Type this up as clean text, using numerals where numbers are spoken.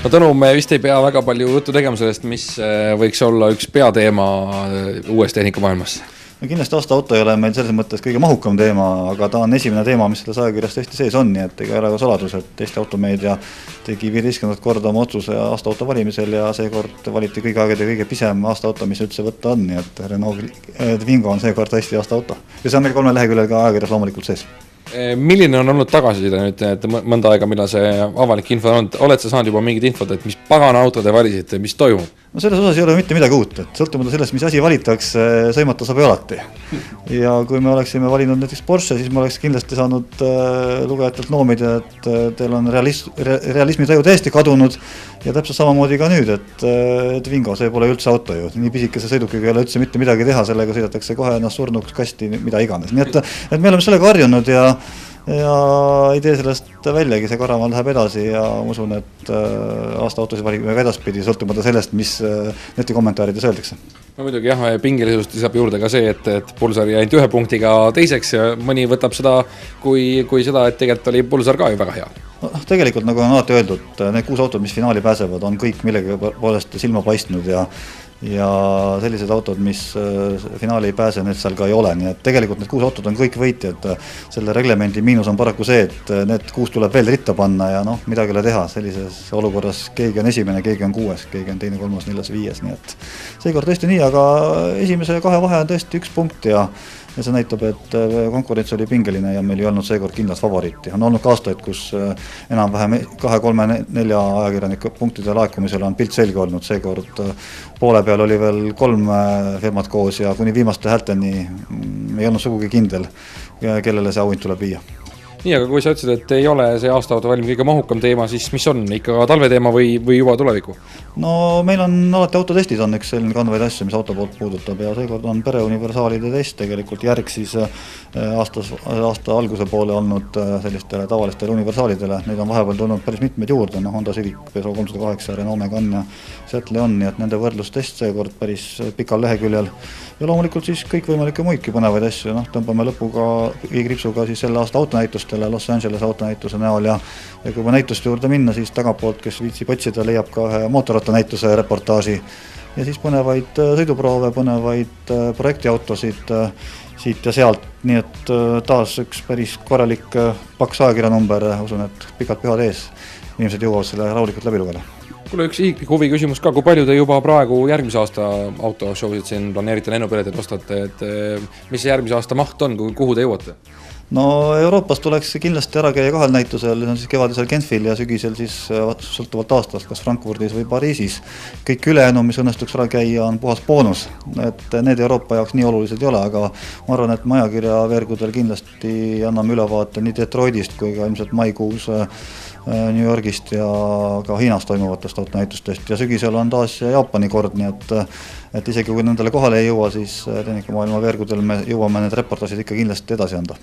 No Tõnu, me vist ei pea väga palju juttu tegema sellest, mis võiks olla üks peateema uues tehnikamaailmas. No kindlasti aasta auto ei ole meil selles mõttes kõige mahukam teema, aga ta on esimene teema, mis selles ajakirjas tõesti sees on, nii et ega ei ole ka saladus, et Eesti automeedia tegi 15. korda oma otsuse aasta auto valimisel ja seekord valiti kõige aegade kõige pisem aasta auto, mis üldse võtta on, nii et Renault Twingo on seekord tõesti aasta auto. Ja see on meil 3 leheküljel ka ajakirjas loomulikult sees. Milline on olnud tagasiside nüüd, et mõnda aega, millal see avalik info on? Oled sa saanud juba mingid infot, et mis pagana auto te valisite, mis toimub? No selles osas ei ole mitte midagi uut, et sõltumata sellest, mis asi valitaks, sõimata saab ju alati. Ja kui me oleksime valinud näiteks Porsche, siis me oleks kindlasti saanud lugejatelt noomida, et teil on realismi taju täiesti kadunud ja täpselt samamoodi ka nüüd, et Twingo, see pole üldse auto ju. Nii pisikese sõidukiga ei ole üldse mitte midagi teha, sellega sõidetakse kohe ennast surnuks kasti, mida iganes. Nii et me oleme sellega harjunud ja ei tee sellest väljagi, see karavan läheb edasi ja usun, et aasta autosid valime ka edaspidi, sõltumata sellest, mis netikommentaarides öeldakse. No muidugi jah, pingelisust lisab juurde ka see, et Pulsar jäi ainult 1 punktiga teiseks ja mõni võtab seda kui seda, et tegelikult oli Pulsar ka ju väga hea. No, tegelikult, nagu on alati öeldud, need 6 autod, mis finaali pääsevad, on kõik millega poolest silma paistnud ja sellised autod, mis finaali ei pääse, need seal ka ei ole, nii et tegelikult need 6 autod on kõik võitjad. Selle reglemendi miinus on paraku see, et need 6 tuleb veel ritta panna ja midagi ei ole teha, sellises olukorras keegi on esimene, keegi on 6, keegi on teine, 3, 4, 5, nii et seekord tõesti nii, aga esimese 2 vahe on tõesti 1 punkt ja see näitab, et konkurents oli pingeline ja meil ei olnud seekord kindlas favoriiti. On olnud ka aastaid, kus enam-vähem 2, 3, 4 ajakirjaniku punktide laekumisel on pilt selge olnud. Seekord poole peal oli veel 3 firmat koos ja kuni viimaste häälteni ei olnud sugugi kindel, kellele see auhind tuleb viia. Nii, aga kui sa ütlesid, et ei ole see aasta auto valim kõige mahukam teema, siis mis on ikka talveteema või juba tuleviku? No meil on alati autotestid on üks selline kandvaid asju, mis auto poolt puudutab ja seekord on pereuniversaalide test tegelikult järg siis aasta alguse poole olnud sellistele tavalistele universaalidele. Neid on vahepeal tulnud päris mitmed juurde, Honda Civic, Peugeot 308, Renault Megane ja Seat Leon, nii et nende võrdlustest seekord päris pikal leheküljel. Ja loomulikult siis kõik võimalikke muidki põnevaid asju, tõmbame lõpuga kriipsuga siis selle aasta autonäitustele Los Angeles autonäituse näol ja kui me näituste juurde minna, siis tagapoolt, kes viitsib otsida, leiab ka ühe mootorrattanäituse reportaaži ja siis põnevaid sõiduproove, põnevaid projektiautosid siit ja sealt, nii et taas üks päris korralik paks ajakirjanumber, usun, et pikalt pühad ees, inimesed jõuavad selle rahulikult läbi lugeda. Kuule, üks isiklik huvi küsimus ka, kui palju te juba praegu järgmise aasta autoshowsid siin planeerite lennupileteid ostate, et mis see järgmise aasta maht on, kuhu te jõuate? No Euroopas tuleks kindlasti ära käia 2 näitusel, see on siis kevadisel Genfil ja sügisel siis sõltuvalt aastast, kas Frankfurdis või Pariisis. Kõik ülejäänu, mis õnnestuks ära käia, on puhas boonus, et need Euroopa jaoks nii olulised ei ole, aga ma arvan, et majakirja veergudel kindlasti anname ülevaate nii Detroitist kui ka ilmselt maikuus New Yorgist ja ka Hiinas toimuvatest autonäitustest ja sügisel on taas Jaapani kord, nii et isegi kui nendele kohale ei jõua, siis tehnikamaailma veergudel me jõuame need reportaažid ikka kindlasti edasi anda.